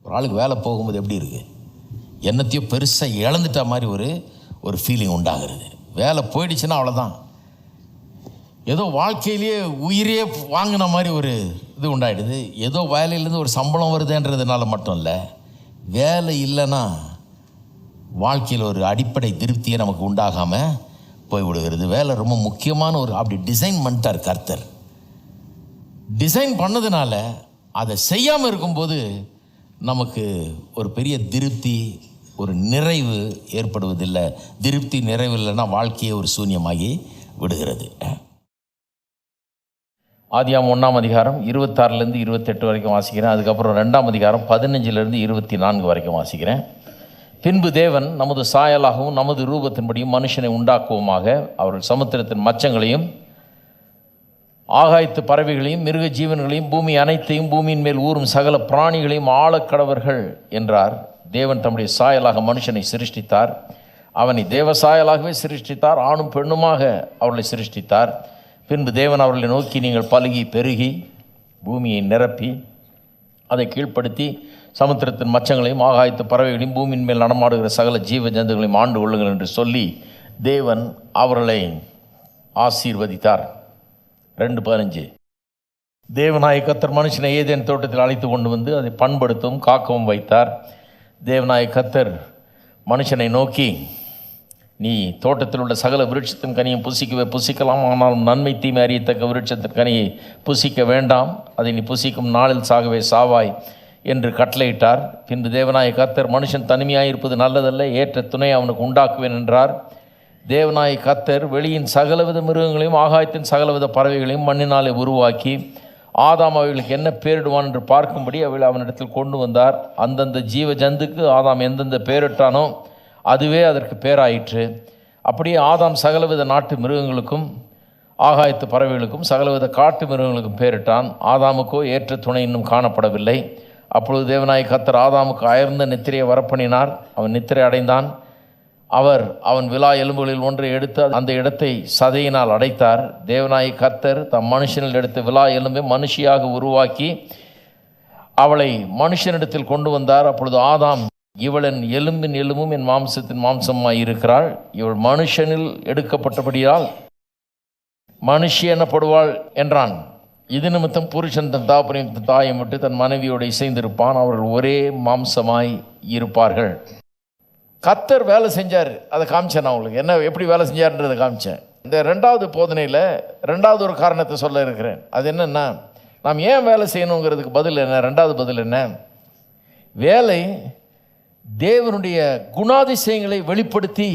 ஒரு ஆளுக்கு வேலை போகும்போது எப்படி இருக்குது, என்னத்தையும் பெருசாக இழந்துட்ட மாதிரி ஒரு ஃபீலிங் உண்டாகிறது. வேலை போயிடுச்சுன்னா அவ்வளோதான், ஏதோ வாழ்க்கையிலேயே உயிரே வாங்கின மாதிரி ஒரு இது உண்டாயிடுது. ஏதோ வேலையிலேருந்து ஒரு சம்பளம் வருதுன்றதுனால மட்டும் இல்லை, வேலை இல்லைன்னா வாழ்க்கையில் ஒரு அடிப்படை திருப்தியை நமக்கு உண்டாகாமல் போய்விடுகிறது. வேலை ரொம்ப முக்கியமான அப்படி டிசைன் பண்ணிட்டார் கர்த்தர். டிசைன் பண்ணதுனால அதை செய்யாமல் இருக்கும்போது நமக்கு ஒரு பெரிய திருப்தி, ஒரு நிறைவு ஏற்படுவதில்லை. திருப்தி நிறைவு இல்லைன்னா வாழ்க்கையே ஒரு சூன்யமாகி விடுகிறது. ஆதியாகமம் 1ஆம் அதிகாரம் 26 28 வரைக்கும் வாசிக்கிறேன். அதுக்கப்புறம் 2ஆம் அதிகாரம் 15 24 வரைக்கும் வாசிக்கிறேன். பின்பு தேவன் நமது சாயலாகவும் நமது ரூபத்தின்படியும் மனுஷனை உண்டாக்குவோமாக, அவர்கள் சமுத்திரத்தின் மச்சங்களையும் ஆகாயத்து பறவைகளையும் மிருக ஜீவன்களையும் பூமி அனைத்தையும் பூமியின் மேல் ஊறும் சகல பிராணிகளையும் ஆளக்கடவர்கள் என்றார். தேவன் தம்முடைய சாயலாக மனுஷனை சிருஷ்டித்தார், அவனை தேவ சாயலாகவே சிருஷ்டித்தார், ஆணும் பெண்ணுமாக அவர்களை சிருஷ்டித்தார். பின்பு தேவன் அவர்களை நோக்கி, நீங்கள் பலுகி பெருகி பூமியை நிரப்பி அதை கீழ்ப்படுத்தி சமுத்திரத்தின் மச்சங்களையும் ஆகாயத்து பறவைகளையும் பூமியின் மேல் நடமாடுகிற சகல ஜீவ ஜந்துகளையும் ஆண்டு கொள்ளுங்கள் என்று சொல்லி தேவன் அவர்களை ஆசீர்வதித்தார். 2:15 தேவனாய கர்த்தர் மனுஷனை ஏதேன் தோட்டத்தில் அழைத்து கொண்டு வந்து அதை பண்படுத்தவும் காக்கவும் வைத்தார். தேவனாய கர்த்தர் மனுஷனை நோக்கி, நீ தோட்டத்தில் உள்ள சகல விருட்சத்தின் கனியும் புசிக்கலாம், ஆனாலும் நன்மை தீமை அறியத்தக்க விருட்சத்தின் கனியை புசிக்க வேண்டாம், அதை நீ புசிக்கும் நாளில் சாகவே சாவாய் என்று கட்டளையிட்டார். பின்பு தேவனாய கர்த்தர் மனுஷன் தனிமையாயிருப்பது நல்லதல்ல, ஏற்ற துணை அவனுக்கு உண்டாக்குவேன் என்றார். தேவனாய கர்த்தர் வெளியின் சகலவித மிருகங்களையும் ஆகாயத்தின் சகலவித பறவைகளையும் மண்ணினாலே உருவாக்கி ஆதாம் அவைகளுக்கு என்ன பேரிடுவான் என்று பார்க்கும்படி அவளை அவனிடத்தில் கொண்டு வந்தார். அந்தந்த ஜீவ ஜந்துக்கு ஆதாம் எந்தெந்த பேரிட்டானோ அதுவே அதற்கு பேராயிற்று. அப்படியே ஆதாம் சகலவித நாட்டு மிருகங்களுக்கும் ஆகாயத்து பறவைகளுக்கும் சகலவித காட்டு மிருகங்களுக்கும் பேரிட்டான். ஆதாமுக்கோ ஏற்ற துணை இன்னும் காணப்படவில்லை. அப்பொழுது தேவனாய கர்த்தர் ஆதாமுக்கு அயர்ந்த நித்திரையை வரப்பண்ணினார். அவன் நித்திரை அடைந்தான். அவன் விலா எலும்புகளில் ஒன்றை எடுத்து அந்த இடத்தை சதையினால் அடைத்தார். தேவனாய கர்த்தர் தம் மனுஷனில் எடுத்து விலா எலும்பை மனுஷியாக உருவாக்கி அவளை மனுஷனிடத்தில் கொண்டு வந்தார். அப்பொழுது ஆதாம், இவள் என் எலும்பின் எலும்பும் என் மாம்சத்தின் மாம்சமாய் இருக்கிறாள், இவள் மனுஷனில் எடுக்கப்பட்டபடியால் மனுஷி எனப்படுவாள் என்றான். இது நிமித்தம் புருஷன் தன் தாப்பனையும் தன் தாயை விட்டு தன் மனைவியோடு இசைந்திருப்பான், அவர்கள் ஒரே மாம்சமாய் இருப்பார்கள். கர்த்தர் வேலை செஞ்சார், அதை காமிச்சேன் நான் உங்களுக்கு. என்ன எப்படி வேலை செஞ்சார்ன்றதை காமிச்சேன். இந்த 2வது போதனையில் 2வது ஒரு காரணத்தை சொல்ல இருக்கிறேன். அது என்னென்னா, நாம் ஏன் வேலை செய்யணுங்கிறதுக்கு பதில் என்ன? 2வது பதில் என்ன? வேலை தேவனுடைய குணாதிசயங்களை வெளிப்படுத்தி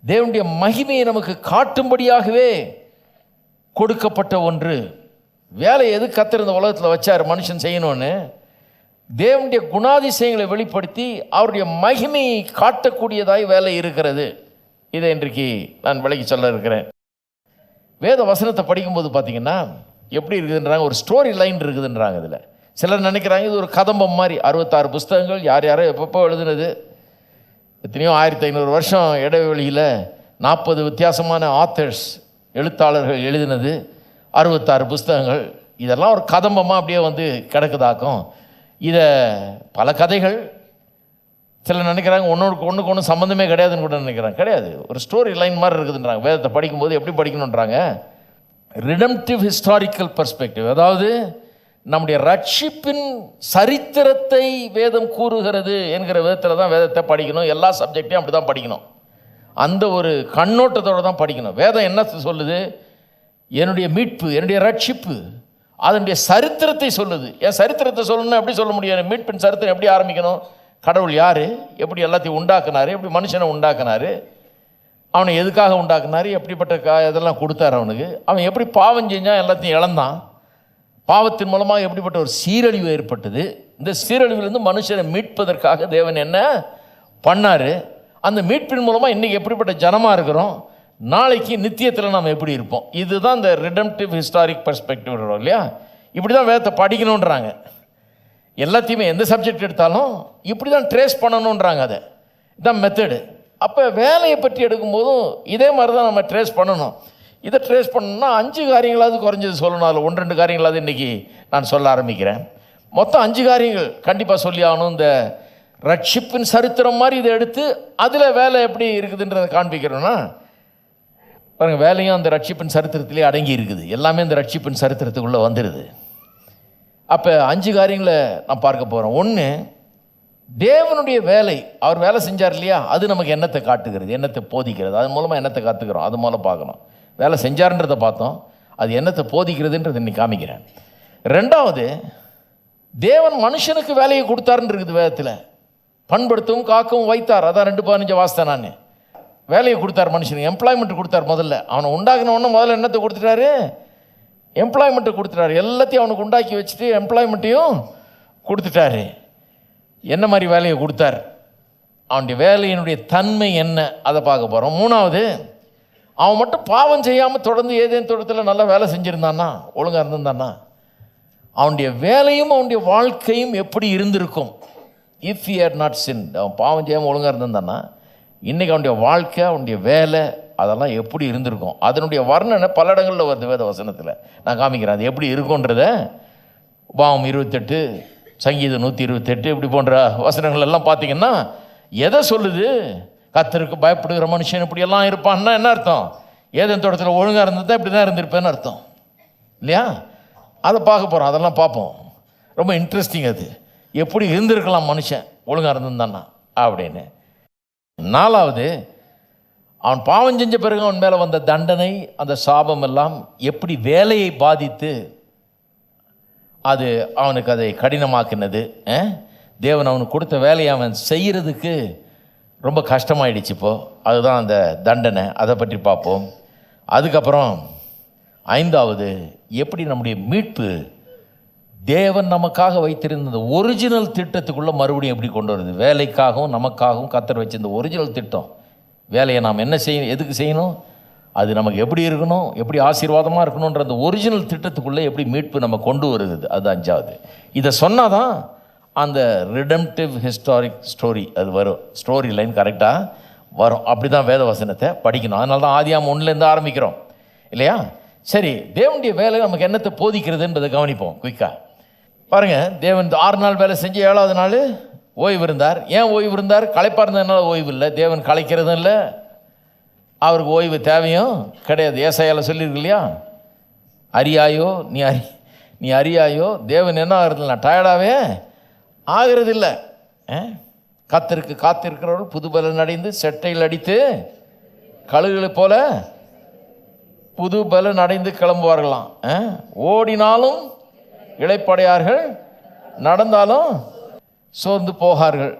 தேவனுடைய மகிமையை நமக்கு காட்டும்படியாகவே கொடுக்கப்பட்ட ஒன்று. வேலை எது கர்த்தர் இந்த உலகத்தில் வச்சார் மனுஷன் செய்யணும்னு? தேவனுடைய குணாதிசயங்களை வெளிப்படுத்தி அவருடைய மகிமையை காட்டக்கூடியதாய் வேலை இருக்கிறது. இதை இன்றைக்கு நான் விளக்கி சொல்ல இருக்கிறேன். வேத வசனத்தை படிக்கும்போது பார்த்தீங்கன்னா எப்படி இருக்குதுன்றாங்க, ஒரு ஸ்டோரி லைன் இருக்குதுன்றாங்க. இதில் சிலர் நினைக்கிறாங்க இது ஒரு கதம்பம் மாதிரி. 66 புஸ்தகங்கள், யார் யாரோ எப்பப்போ எழுதுனது, எத்தனையோ 1500 வருஷம் இடைவெளியில் 40 வித்தியாசமான ஆத்தர்ஸ் எழுத்தாளர்கள் எழுதினது 66 புஸ்தகங்கள். இதெல்லாம் ஒரு கதம்பமாக அப்படியே வந்து கிடக்குதாக்கும். இதை பல கதைகள், சிலர் நினைக்கிறாங்க ஒன்றுக்கு ஒன்று சம்மந்தமே கிடையாதுன்னு கூட நினைக்கிறாங்க. கிடையாது, ஒரு ஸ்டோரி லைன் மாதிரி இருக்குதுன்றாங்க. வேதத்தை படிக்கும்போது எப்படி படிக்கணுன்றாங்க? ரிடம்டிவ் ஹிஸ்டாரிக்கல் பெர்ஸ்பெக்டிவ், அதாவது நம்முடைய ரட்சிப்பின் சரித்திரத்தை வேதம் கூறுகிறது என்கிற விதத்தில் தான் வேதத்தை படிக்கணும். எல்லா சப்ஜெக்டையும் அப்படி தான் படிக்கணும். அந்த ஒரு கண்ணோட்டத்தோடு தான் படிக்கணும். வேதம் என்ன சொல்லுது? என்னுடைய மீட்பு, என்னுடைய ரட்சிப்பு, அதனுடைய சரித்திரத்தை சொல்லுது. என் சரித்திரத்தை சொல்லணும்னா எப்படி சொல்ல முடியும்? மீட்பின் சரித்திரம் எப்படி ஆரம்பிக்கணும்? கடவுள் யார், எப்படி எல்லாத்தையும் உண்டாக்குனாரு, எப்படி மனுஷனை உண்டாக்குனாரு, அவனை எதுக்காக உண்டாக்குனாரு, எப்படிப்பட்ட இதெல்லாம் கொடுத்தாரு அவனுக்கு, அவன் எப்படி பாவம் செஞ்சான், எல்லாத்தையும் இழந்தான், பாவத்தின் மூலமாக எப்படிப்பட்ட ஒரு சீரழிவு ஏற்பட்டது, இந்த சீரழிவிலிருந்து மனுஷனை மீட்பதற்காக தேவன் என்ன பண்ணார், அந்த மீட்பின் மூலமாக இன்றைக்கி எப்படிப்பட்ட ஜனமாக இருக்கிறோம், நாளைக்கு நித்தியத்தில் நாம் எப்படி இருப்போம். இதுதான் இந்த ரிடம்டிவ் ஹிஸ்டாரிக் பெர்ஸ்பெக்டிவ் இல்லையா? இப்படி தான் வேதத்தை படிக்கணுன்றாங்க. எல்லாத்தையுமே எந்த சப்ஜெக்ட் எடுத்தாலும் இப்படி தான் ட்ரேஸ் பண்ணணுன்றாங்க. அதை இதுதான் மெத்தடு. அப்போ வேலையை பற்றி எடுக்கும்போதும் இதே மாதிரி தான் நம்ம ட்ரேஸ் பண்ணணும். இதை ட்ரேஸ் பண்ணணும்னா 5 காரியங்களாவது குறைஞ்சது சொல்லணும். அதில் 1-2 காரியங்களாவது இன்றைக்கி நான் சொல்ல ஆரம்பிக்கிறேன். மொத்தம் 5 காரியங்கள் கண்டிப்பாக சொல்லி ஆகணும். இந்த ரட்சிப்பின் சரித்திரம் மாதிரி இதை எடுத்து அதில் வேலை எப்படி இருக்குதுன்றதை காண்பிக்கிறோன்னா பாருங்கள், வேலையும் அந்த ரட்சிப்பின் சரித்திரத்திலே அடங்கி இருக்குது. எல்லாமே இந்த ரட்சிப்பின் சரித்திரத்துக்குள்ளே வந்துடுது. அப்போ 5 காரியங்களை நான் பார்க்க போகிறோம். ஒன்று, தேவனுடைய வேலை, அவர் வேலை செஞ்சார் இல்லையா, அது நமக்கு என்னத்தை காட்டுகிறது, என்னத்தை போதிக்கிறது, அது மூலமாக என்னத்தை காத்துக்கிறோம், அது மூலம் பார்க்கணும். வேலை செஞ்சார்ன்றதை பார்த்தோம், அது என்னத்தை போதிக்கிறதுன்றது இன்னைக்கு காமிக்கிறேன். 2வது, தேவன் மனுஷனுக்கு வேலையை கொடுத்தாருன்னு இருக்குது வேதத்தில். பண்படுத்தவும் காக்கவும் வைத்தார். அதான் 2:15 வாசித்தேன் நான். வேலையை கொடுத்தார் மனுஷனுக்கு, எம்ப்ளாய்மெண்ட் கொடுத்தார். முதல்ல அவனை உண்டாகினவொன்னு முதல்ல என்னத்தை கொடுத்துட்டாரு, எம்ப்ளாய்மெண்ட்டை கொடுத்துட்டாரு. எல்லாத்தையும் அவனுக்கு உண்டாக்கி வச்சுட்டு எம்ப்ளாய்மெண்ட்டையும் கொடுத்துட்டாரு. என்ன மாதிரி வேலையை கொடுத்தார், அவனுடைய வேலையினுடைய தன்மை என்ன, அதை பார்க்க போகிறோம். 3வது, அவன் மட்டும் பாவம் செய்யாமல் தொடர்ந்து ஏதேன் தோட்டத்தில் நல்லா வேலை செஞ்சுருந்தான்னா, ஒழுங்காக இருந்திருந்தான்னா, அவனுடைய வேலையும் அவனுடைய வாழ்க்கையும் எப்படி இருந்திருக்கும். If he had not sinned, அவன் பாவம் செய்யாமல் ஒழுங்காக இருந்திருந்தான்னா இன்றைக்கி அவனுடைய வாழ்க்கை, அவனுடைய வேலை, அதெல்லாம் எப்படி இருந்திருக்கும். அதனுடைய வர்ணனை பல இடங்களில் வருது வேத வசனத்தில். நான் காமிக்கிறேன் அது எப்படி இருக்குன்றத. உபாகமம் 28, சங்கீதம் 128 இப்படி போன்ற வசனங்கள் எல்லாம் பார்த்தீங்கன்னா எதை சொல்லுது, கர்த்தருக்கு பயப்படுகிற மனுஷன் இப்படியெல்லாம் இருப்பான்னா என்ன அர்த்தம், ஏதேன் தோட்டத்தில் ஒழுங்காக இருந்ததா இப்படி தான் இருந்திருப்பேன்னு அர்த்தம் இல்லையா. அதை பார்க்க போகிறோம், அதெல்லாம் பார்ப்போம். ரொம்ப இன்ட்ரெஸ்டிங். அது எப்படி இருந்திருக்கலாம் மனுஷன் ஒழுங்காக இருந்திருந்தான்னா அப்படின்னு. 4வது, அவன் பாவம் செஞ்ச பிறகு அவன் மேலே வந்த தண்டனை, அந்த சாபம் எல்லாம் எப்படி வேலையை பாதித்து அது அவனுக்கு அதை கடினமாக்குனது. தேவன் அவனுக்கு கொடுத்த வேலையை அவன் செய்கிறதுக்கு ரொம்ப கஷ்டமாயிடுச்சு. இப்போது அதுதான் அந்த தண்டனை, அதை பற்றி பார்ப்போம். அதுக்கப்புறம் 5வது, எப்படி நம்முடைய மீட்பு தேவன் நமக்காக வைத்திருந்த ஒரிஜினல் திட்டத்துக்குள்ளே மறுபடியும் எப்படி கொண்டு வருது. வேலைக்காகவும் நமக்காகவும் கர்த்தர் வச்சிருந்த ஒரிஜினல் திட்டம், வேலையை நாம் என்ன செய்யணும், எதுக்கு செய்யணும், அது நமக்கு எப்படி இருக்கணும், எப்படி ஆசீர்வாதமாக இருக்கணுன்ற அந்த ஒரிஜினல் திட்டத்துக்குள்ளே எப்படி மீட்பு நம்ம கொண்டு வருது. அது 5வது. இதை சொன்னால் தான் அந்த ரிடம்டிவ் ஹிஸ்டாரிக் ஸ்டோரி அது வரும், ஸ்டோரி லைன் கரெக்டாக வரும். அப்படி தான் வேத வசனத்தை படிக்கணும். அதனால தான் ஆதியாகமம் 1லேருந்து ஆரம்பிக்கிறோம் இல்லையா. சரி, தேவனுடைய வேலை நமக்கு என்னத்தை போதிக்கிறதுன்றதை கவனிப்போம் குயிக்காக. பாருங்கள், தேவன் 6 நாள் வேலை செஞ்சு 7வது நாள் ஓய்வு இருந்தார். ஏன் ஓய்வு இருந்தார், களைப்பாக இருந்ததுனால ஓய்வு இல்லை. தேவன் களைக்கிறதும் இல்லை, அவருக்கு ஓய்வு தேவையும் கிடையாது. ஏசாயால சொல்லியிருக்கு இல்லையா, அறியாயோ நீ அறியாயோ, தேவன் என்ன ஆகுறது, நான் டயர்டாகவே ஆகிறது இல்லை. கர்த்தருக்கு காத்திருக்கிறவர்கள் புதுபலன் அடைந்து செட்டையில் அடித்து கழுகுகளை போல புது பலன் அடைந்து கிளம்புவார்களாம். ஓடினாலும் இளைப்படையார்கள், நடந்தாலும் சோர்ந்து போகார்கள்.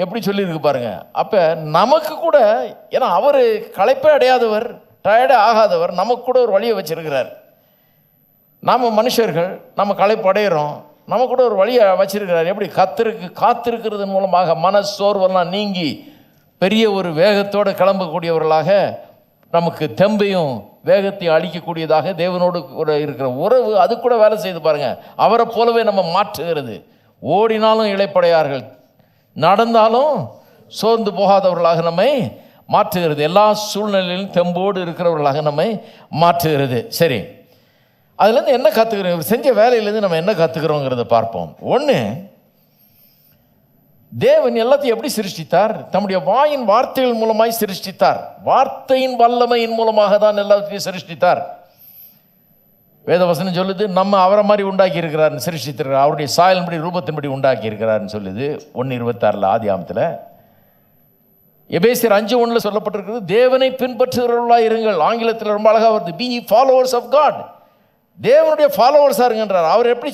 எப்படி சொல்லியிருக்கு பாருங்க. அப்போ நமக்கு கூட, ஏன்னா அவர் களைப்பே அடையாதவர், டயர்டே ஆகாதவர், நமக்கு கூட ஒரு வழியை வச்சிருக்கிறார். நாம் மனுஷர்கள், நம்ம களைப்பு அடைகிறோம், நமக்கு கூட ஒரு வழியை வச்சிருக்கிறார். எப்படி, கர்த்தருக்கு காத்திருக்கிறது மூலமாக மன சோர்வெல்லாம் நீங்கி பெரிய ஒரு வேகத்தோடு கிளம்பக்கூடியவர்களாக, நமக்கு தெம்பையும் வேகத்தையும் அளிக்கக்கூடியதாக தேவனோடு கூட இருக்கிற உறவு அது கூட வேலை செய்து பாருங்கள். அவரை போலவே நம்ம மாற்றுகிறது. ஓடினாலும் இளைப்படையார்கள், நடந்தாலும் சோர்ந்து போகாதவர்களாக நம்மை மாற்றுகிறது. எல்லா சூழ்நிலையிலும் தெம்போடு இருக்கிறவர்களாக நம்மை மாற்றுகிறது. சரி, அதுலேருந்து என்ன கற்றுக்கிறோம், செஞ்ச வேலையிலேருந்து நம்ம என்ன கற்றுக்கிறோங்கிறத பார்ப்போம். 1, தேவன் எல்லாத்தையும் எப்படி சிருஷ்டித்தார், தம்முடைய வாயின் வார்த்தைகள் மூலமாய் சிருஷ்டித்தார். வார்த்தையின் வல்லமையின் மூலமாக தான் எல்லாத்தையும் சிருஷ்டித்தார். வேதவசனம் சொல்லுது, நம்ம அவரை மாதிரி உண்டாக்கி இருக்கிறார், சிருஷ்டித்திருக்கிறார், அவருடைய சாயலின்படி ரூபத்தின்படி உண்டாக்கி இருக்கிறார்னு சொல்லுது 1:26 ஆதியாகமத்தில். எபேசியர் 5:1 சொல்லப்பட்டிருக்கிறது, தேவனை பின்பற்றுகிறவர்களாக இருங்கள். ஆங்கிலத்தில் ரொம்ப அழகாக வருது, பி ஃபாலோவர்ஸ் ஆஃப் காட். தேவனுடைய ஃபாலோவர்ஸாக இருங்கன்றார். அவர் எப்படி